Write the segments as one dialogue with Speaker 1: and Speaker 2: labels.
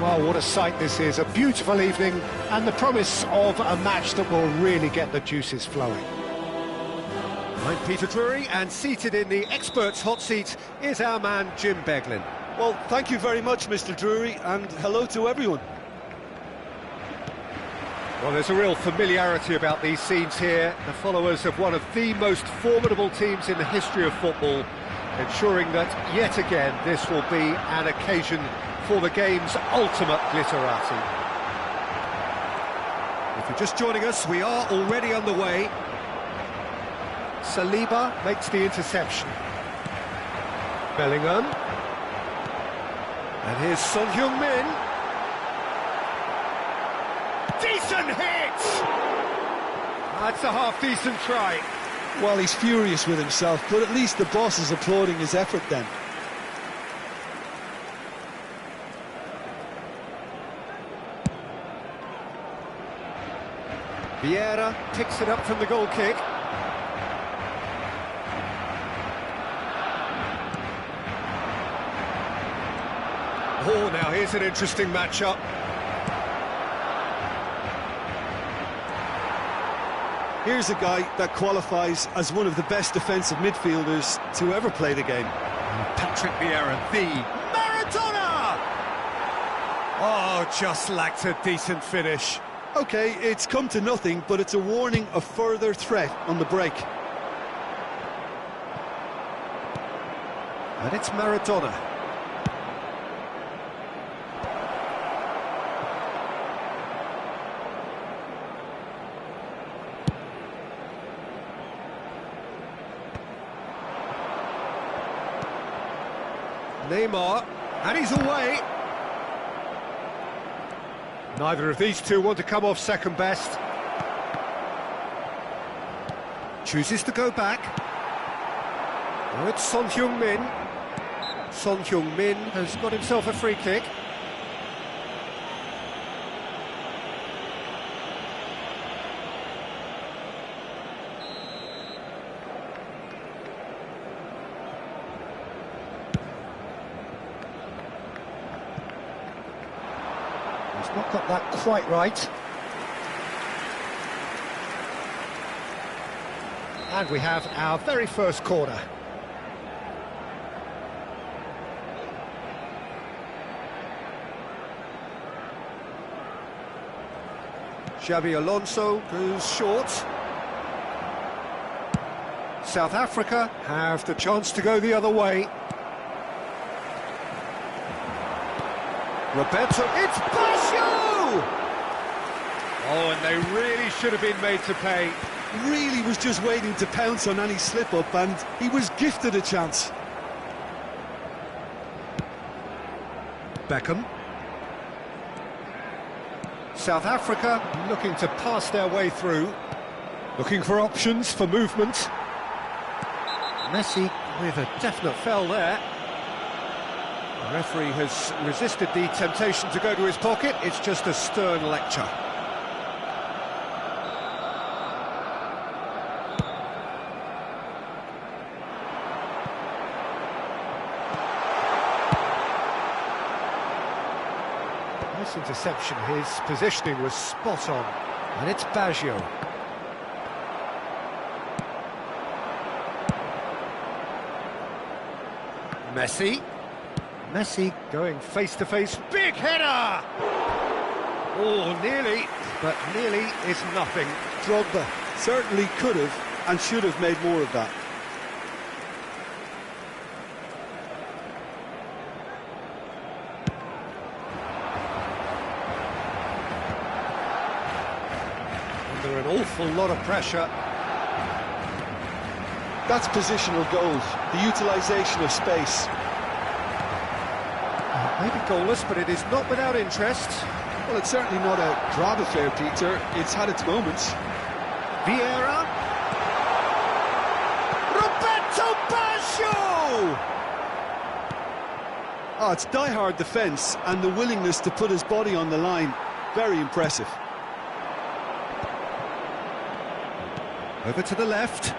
Speaker 1: Well, what a sight this is, a beautiful evening and the promise of a match that will really get the juices flowing.
Speaker 2: I'm Peter Drury, and seated in the experts' hot seat is our man Jim Beglin.
Speaker 3: Well, thank you very much, Mr. Drury, and hello to everyone.
Speaker 2: Well, there's a real familiarity about these scenes here. The followers of one of the most formidable teams in the history of football, ensuring that, yet again, this will be an occasion for the game's ultimate glitterati. If you're just joining us, we are already underway. Saliba makes the interception. Bellingham. And here's Son Heung-min. Decent hit! That's a half-decent try.
Speaker 3: Well, he's furious with himself, but at least the boss is applauding his effort then.
Speaker 2: Vieira picks it up from the goal kick. Oh, now here's an interesting matchup.
Speaker 3: Here's a guy that qualifies as one of the best defensive midfielders to ever play the game.
Speaker 2: Patrick Vieira, the Maradona! Oh, just lacked a decent finish.
Speaker 3: OK, it's come to nothing, but it's a warning of further threat on the break.
Speaker 2: And it's Maradona. Neymar, and he's away. Neither of these two want to come off second best. Chooses to go back. Oh, it's Son Heung-min. Son Heung-min has got himself a free kick.
Speaker 1: He's not got that quite right. And we have our very first corner.
Speaker 2: Xabi Alonso goes short. South Africa have the chance to go the other way. Roberto, it's Basho! Oh, and they really should have been made to pay.
Speaker 3: Really was just waiting to pounce on any slip-up, and he was gifted a chance.
Speaker 2: Beckham. South Africa looking to pass their way through. Looking for options for movement. Messi with a definite foul there. The referee has resisted the temptation to go to his pocket. It's just a stern lecture. Nice interception. His positioning was spot on. And it's Baggio. Messi going face-to-face, big header! Oh, nearly, but nearly is nothing.
Speaker 3: Drogba certainly could have and should have made more of that.
Speaker 2: Under an awful lot of pressure.
Speaker 3: That's positional goals, the utilisation of space.
Speaker 2: Maybe goalless, but it is not without interest.
Speaker 3: Well, it's certainly not a drab affair, Peter. It's had its moments.
Speaker 2: Vieira. Roberto Baggio!
Speaker 3: Oh, it's die-hard defence and the willingness to put his body on the line. Very impressive.
Speaker 2: Over to the left.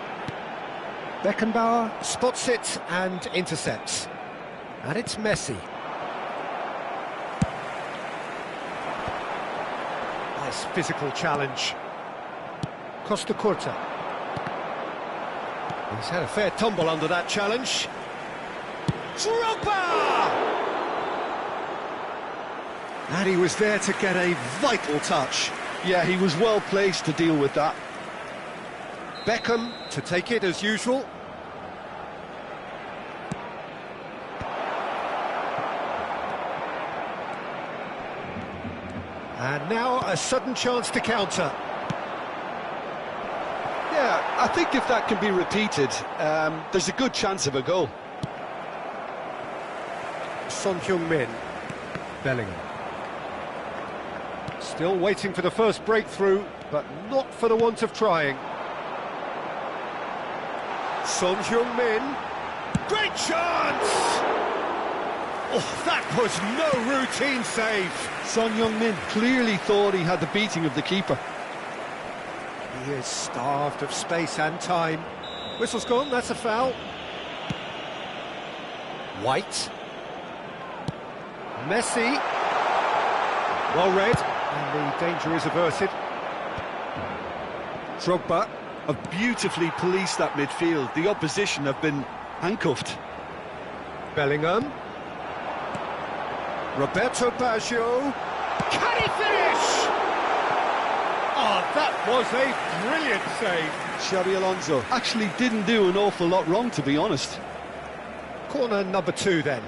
Speaker 2: Beckenbauer spots it and intercepts. And it's Messi. nice physical challenge. Costa Curta. He's had a fair tumble under that challenge. Drogba! And he was there to get a vital touch.
Speaker 3: Yeah, he was well placed to deal with that.
Speaker 2: Beckham to take it as usual. And now a sudden chance to counter.
Speaker 3: Yeah, I think if that can be repeated, there's a good chance of a goal.
Speaker 2: Son Heung-min. Bellingham. Still waiting for the first breakthrough, but not for the want of trying. Son Heung-min. Great chance! Oh, that was no routine save.
Speaker 3: Son Heung-min clearly thought he had the beating of the keeper.
Speaker 2: He is starved of space and time. Whistle's gone, that's a foul. White. Messi. Well read, and the danger is averted.
Speaker 3: Drogba have beautifully policed that midfield. The opposition have been handcuffed.
Speaker 2: Bellingham. Roberto Baggio. Can he finish? Oh, that was a brilliant save.
Speaker 3: Xabi Alonso actually didn't do an awful lot wrong, to be honest.
Speaker 2: Corner number 2 then.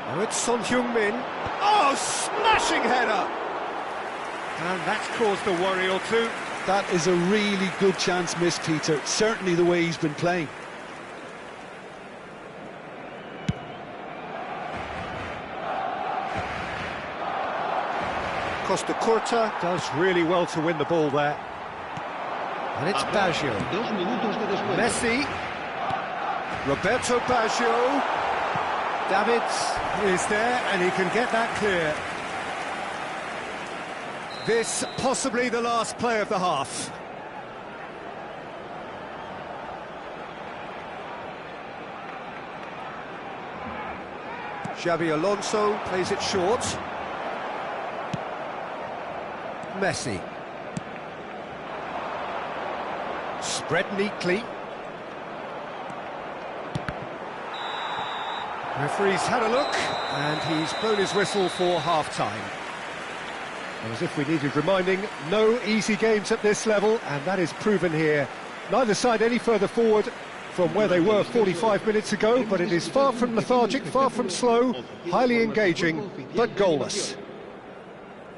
Speaker 2: Now it's Son Heung-min. Oh, smashing header! And that's caused a worry or two.
Speaker 3: That is a really good chance missed, Peter. Certainly the way he's been playing.
Speaker 2: Costa Curta does really well to win the ball there. And it's Baggio. Messi. Roberto Baggio. Davids is there and he can get that clear. This possibly the last play of the half. Xabi Alonso plays it short. Messi. Spread neatly. Referee's had a look, and he's blown his whistle for half-time. As if we needed reminding, no easy games at this level, and that is proven here. Neither side any further forward from where they were 45 minutes ago, but it is far from lethargic, far from slow, highly engaging, but goalless.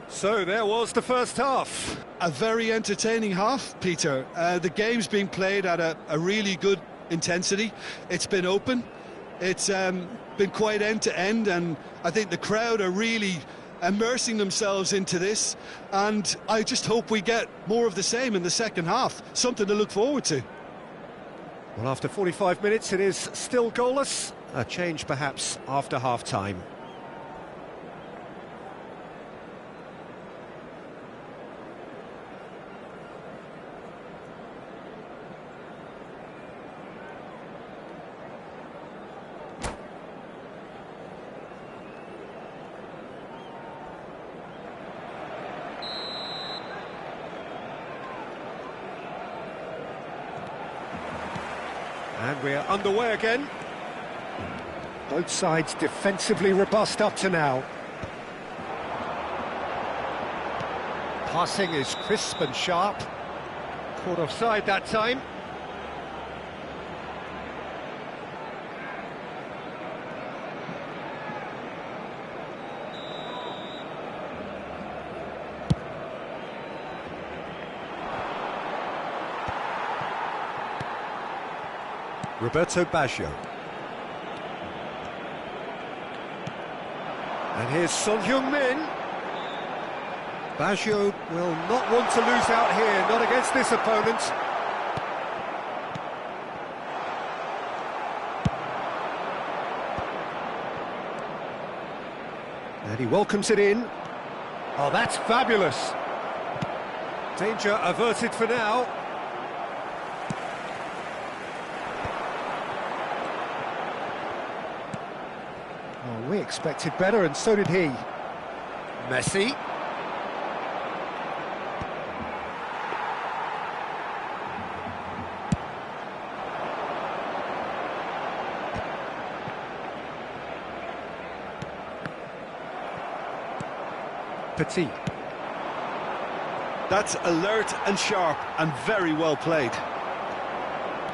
Speaker 2: So there was the first half.
Speaker 3: A very entertaining half, Peter. The game's being played at a really good intensity. It's been open. It's been quite end-to-end, and I think the crowd are really immersing themselves into this, and I just hope we get more of the same in the second half. Something to look forward to.
Speaker 2: Well, after 45 minutes, it is still goalless. A change, perhaps, after half-time. And we're underway again. Both sides defensively robust up to now. Passing is crisp and sharp. Caught offside that time. Roberto Baggio. And here's Son Heung-min. Baggio will not want to lose out here, not against this opponent. And he welcomes it in. Oh, that's fabulous. Danger averted for now. We expected better, and so did he. Messi. Petit.
Speaker 3: That's alert and sharp and very well played.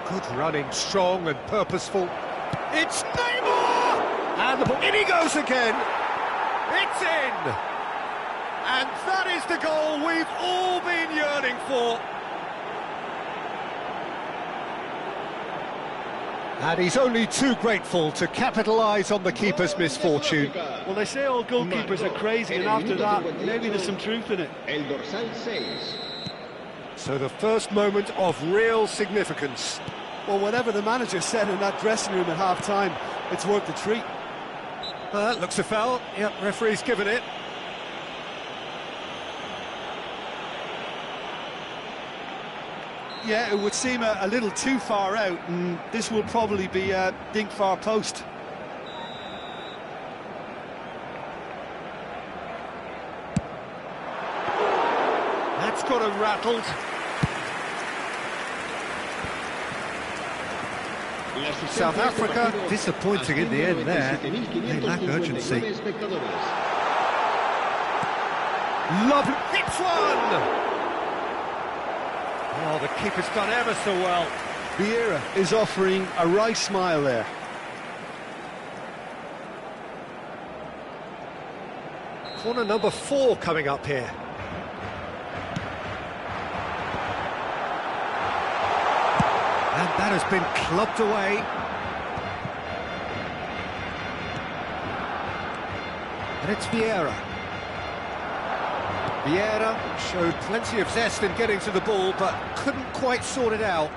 Speaker 2: Good running, strong and purposeful. It's Neymar! And the ball, in he goes again! It's in! And that is the goal we've all been yearning for. And he's only too grateful to capitalise on the keeper's misfortune.
Speaker 3: Well, they say all goalkeepers are crazy, and after that, maybe there's some truth in it.
Speaker 2: So the first moment of real significance.
Speaker 3: Well, whatever the manager said in that dressing room at half-time, it's worth the treat.
Speaker 2: Looks a foul. Yep, referee's given it.
Speaker 3: Yeah, it would seem a little too far out, and this will probably be a dink far post.
Speaker 2: That's got him rattled. South Africa disappointing in the end there. They lack urgency. Lovely. Hits one! Oh, the keeper's done ever so well.
Speaker 3: Vieira is offering a right smile there.
Speaker 2: Corner number 4 coming up here. And that has been clubbed away. And it's Vieira. Vieira showed plenty of zest in getting to the ball, but couldn't quite sort it out.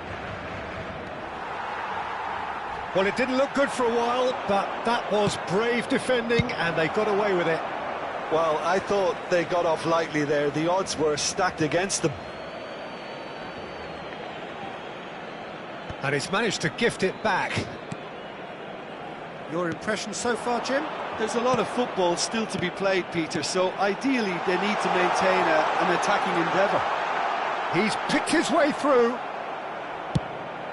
Speaker 2: Well, it didn't look good for a while, but that was brave defending, and they got away with it.
Speaker 3: Well, I thought they got off lightly there. The odds were stacked against them.
Speaker 2: And he's managed to gift it back. Your impression so far, Jim?
Speaker 3: There's a lot of football still to be played, Peter, so ideally they need to maintain an attacking endeavour.
Speaker 2: He's picked his way through.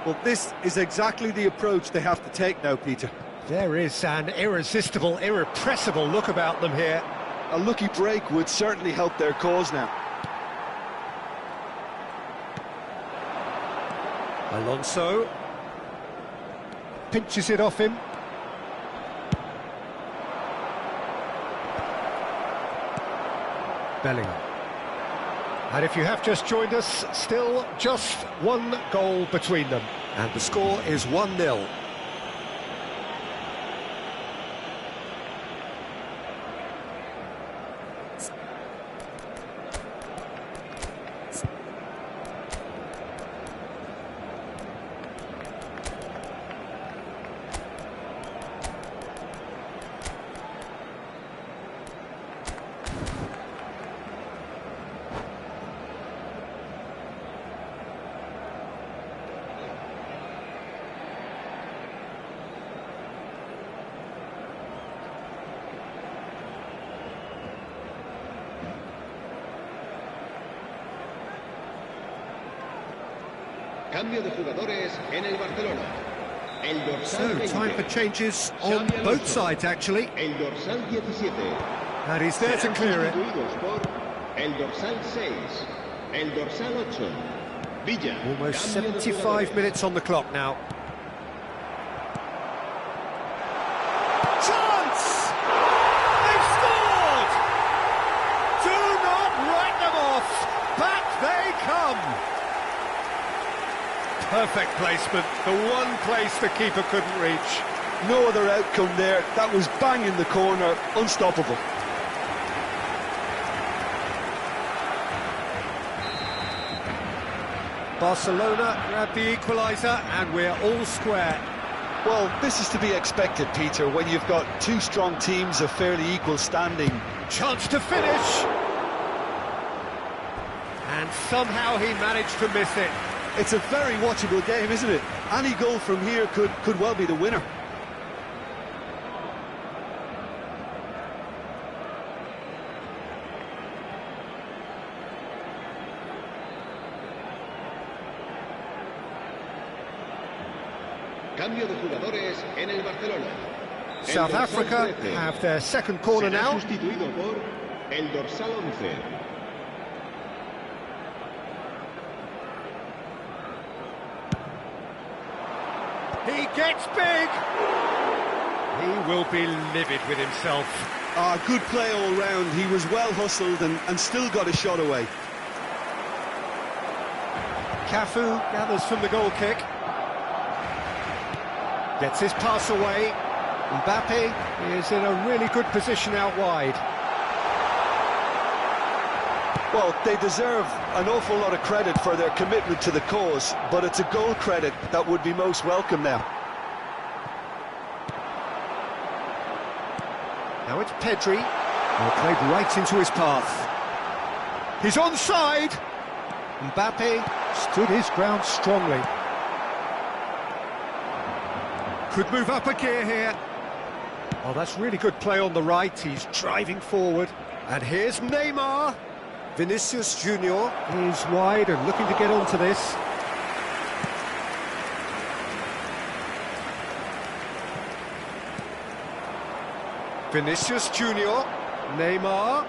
Speaker 3: Well, this is exactly the approach they have to take now, Peter.
Speaker 2: There is an irresistible, irrepressible look about them here.
Speaker 3: A lucky break would certainly help their cause now.
Speaker 2: Alonso pinches it off him. Bellingham. And if you have just joined us, still just one goal between them. And the score is 1-0.
Speaker 4: Cambio de jugadores en el Barcelona. El dorsal 20.
Speaker 2: Time for changes on both sides, actually.
Speaker 4: El dorsal 17.
Speaker 2: And he's there to clear it.
Speaker 4: Por el dorsal 6. El dorsal 8. Villa.
Speaker 2: Almost 75 minutes on the clock now. Chance! They've scored! Do not write them off. Back they come. Perfect placement, the one place the keeper couldn't reach.
Speaker 3: No other outcome there. That was bang in the corner, unstoppable.
Speaker 2: Barcelona grabbed the equaliser and we're all square.
Speaker 3: Well, this is to be expected, Peter, when you've got two strong teams of fairly equal standing.
Speaker 2: Chance to finish! And somehow he managed to miss it.
Speaker 3: It's a very watchable game, isn't it? Any goal from here could well be the winner.
Speaker 4: Cambio de jugadores en el Barcelona.
Speaker 2: South Africa have their second corner now.
Speaker 4: el dorsal 11.
Speaker 2: He gets big! He will be livid with himself.
Speaker 3: Good play all round. He was well hustled and still got a shot away.
Speaker 2: Cafu gathers from the goal kick. Gets his pass away. Mbappe is in a really good position out wide.
Speaker 3: Well, they deserve an awful lot of credit for their commitment to the cause, but it's a goal credit that would be most welcome now.
Speaker 2: Now it's Pedri. Played right into his path. He's onside. Mbappe stood his ground strongly. Could move up a gear here. Oh, that's really good play on the right. He's driving forward. And here's Neymar. Vinicius Junior is wide and looking to get onto this. Vinicius Junior. Neymar.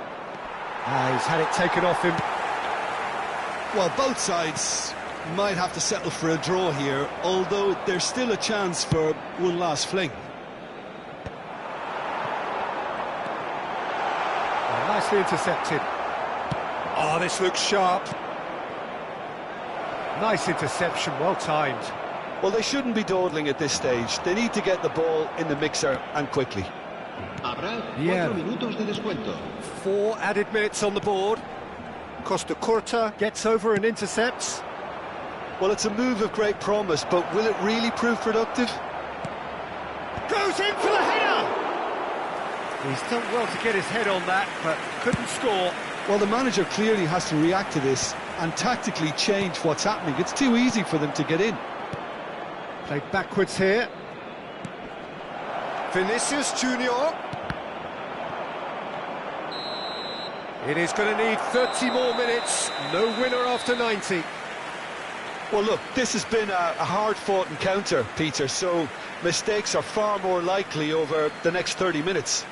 Speaker 2: He's had it taken off him.
Speaker 3: Well, both sides might have to settle for a draw here, although there's still a chance for one last fling.
Speaker 2: Nicely intercepted. Oh, this looks sharp. Nice interception, well timed.
Speaker 3: Well, they shouldn't be dawdling at this stage. They need to get the ball in the mixer and quickly.
Speaker 4: Habrá 4 minutos de descuento.
Speaker 2: 4 added minutes on the board. Costa Curta gets over and intercepts.
Speaker 3: Well, it's a move of great promise, but will it really prove productive?
Speaker 2: Goes in for the header! He's done well to get his head on that, but couldn't score.
Speaker 3: Well, the manager clearly has to react to this and tactically change what's happening. It's too easy for them to get in.
Speaker 2: Played backwards here. Vinicius Junior. It is going to need 30 more minutes. No winner after 90.
Speaker 3: Well, look, this has been a hard-fought encounter, Peter, so mistakes are far more likely over the next 30 minutes.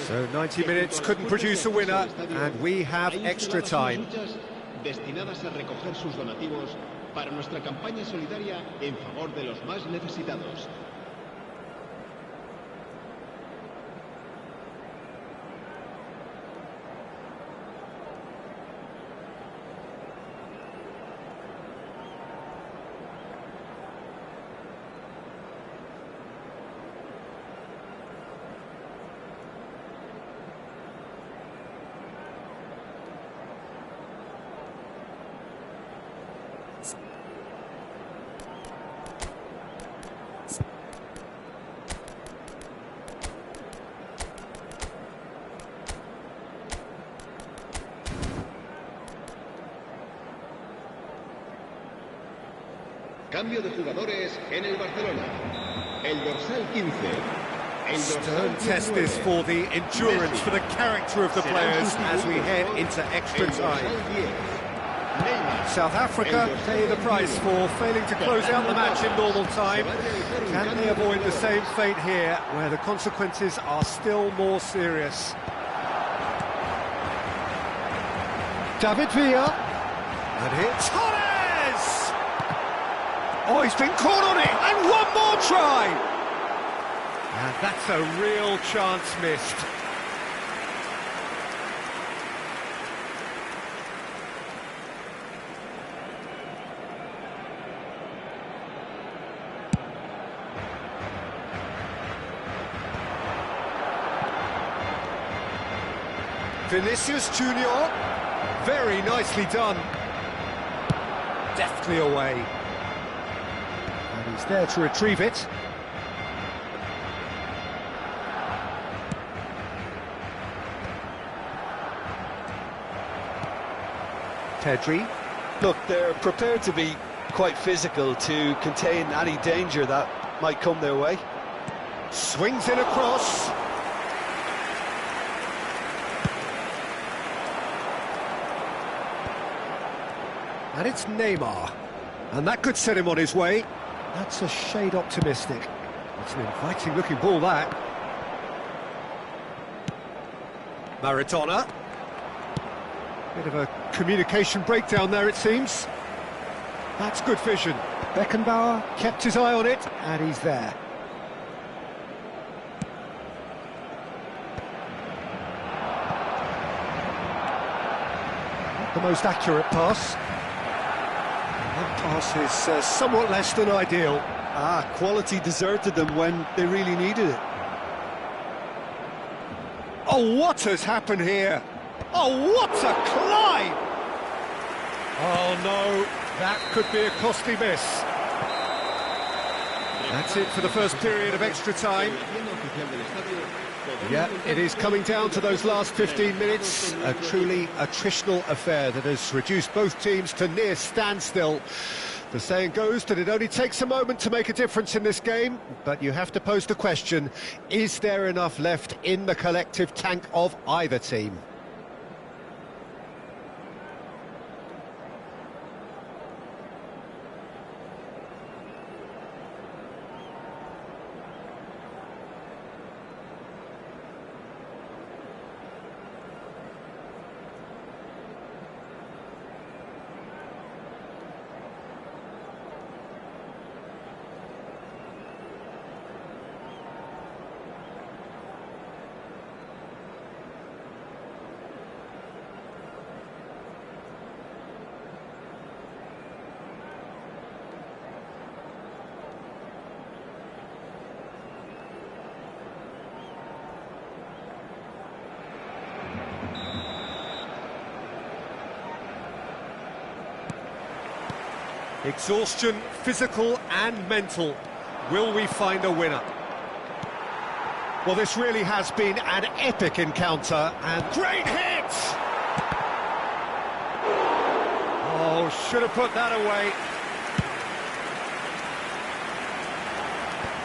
Speaker 2: So 90 minutes couldn't produce a winner, and we have extra time.
Speaker 4: Destinadas a recoger sus donativos para nuestra campaña solidaria en favor de los más necesitados. Cambio de jugadores en el Barcelona. El dorsal 15.
Speaker 2: Stern test this for the endurance, for the character of the players as we head into extra time. South Africa pay the price for failing to close out the match in normal time. Can they avoid the same fate here, where the consequences are still more serious? David Villa. And it's Torres! Oh, he's been caught on it, and one more try! And that's a real chance missed. Vinicius Junior, very nicely done. Deftly away. And he's there to retrieve it. Pedri.
Speaker 3: Look, they're prepared to be quite physical to contain any danger that might come their way.
Speaker 2: Swings it across. And it's Neymar. And that could set him on his way. That's a shade optimistic. It's an inviting looking ball, that. Maradona. Bit of a communication breakdown there, it seems. That's good vision. Beckenbauer kept his eye on it, and he's there. Not the most accurate pass. That pass is somewhat less than ideal.
Speaker 3: Quality deserted them when they really needed it.
Speaker 2: Oh, what has happened here? Oh, what a climb! Oh, no, that could be a costly miss. That's it for the first period of extra time. Yeah, it is coming down to those last 15 minutes. A truly attritional affair that has reduced both teams to near standstill. The saying goes that it only takes a moment to make a difference in this game, but you have to pose the question, is there enough left in the collective tank of either team? Exhaustion, physical and mental. Will we find a winner? Well, this really has been an epic encounter, and great hit! Oh, should have put that away.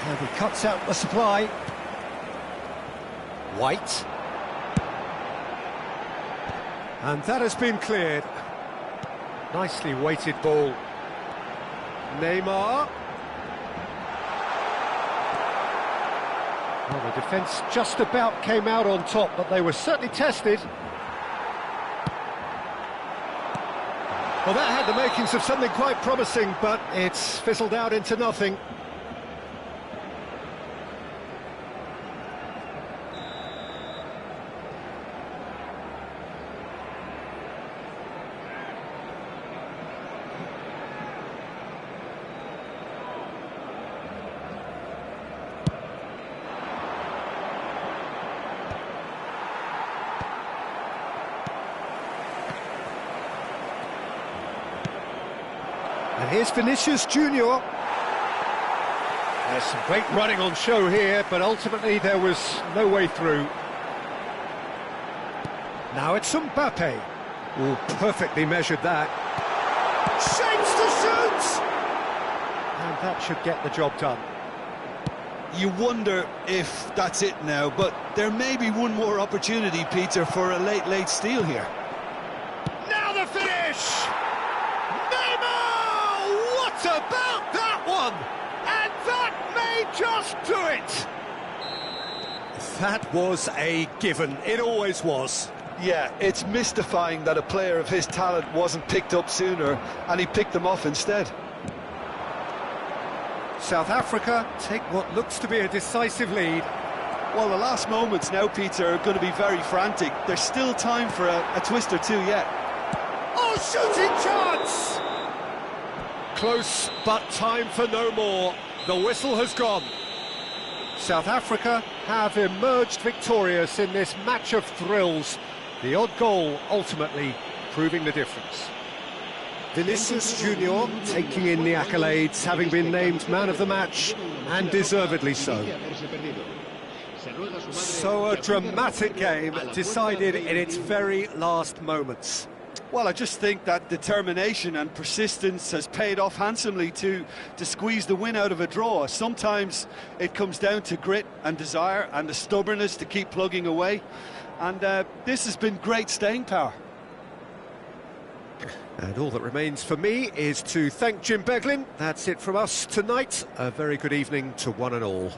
Speaker 2: And he cuts out the supply. White. And that has been cleared. Nicely weighted ball. Neymar. Well, the defence just about came out on top, but they were certainly tested. Well, that had the makings of something quite promising, but it's fizzled out into nothing. And here's Vinicius Junior. There's some great running on show here, but ultimately there was no way through. Now it's Mbappe. Oh, perfectly measured that. Shapes to shoot! And that should get the job done.
Speaker 3: You wonder if that's it now, but there may be one more opportunity, Peter, for a late steal here.
Speaker 2: Now the finish! What about that one? And that may just do it! That was a given. It always was.
Speaker 3: Yeah, it's mystifying that a player of his talent wasn't picked up sooner, and he picked them off instead.
Speaker 2: South Africa take what looks to be a decisive lead.
Speaker 3: Well, the last moments now, Peter, are going to be very frantic. There's still time for a twist or two yet.
Speaker 2: Oh, shooting chance! Close, but time for no more. The whistle has gone. South Africa have emerged victorious in this match of thrills. The odd goal ultimately proving the difference. Vinicius Junior taking in the accolades, having been named man of the match, and deservedly so. So a dramatic game decided in its very last moments.
Speaker 3: Well, I just think that determination and persistence has paid off handsomely to squeeze the win out of a draw. Sometimes it comes down to grit and desire and the stubbornness to keep plugging away. And this has been great staying power.
Speaker 2: And all that remains for me is to thank Jim Beglin. That's it from us tonight. A very good evening to one and all.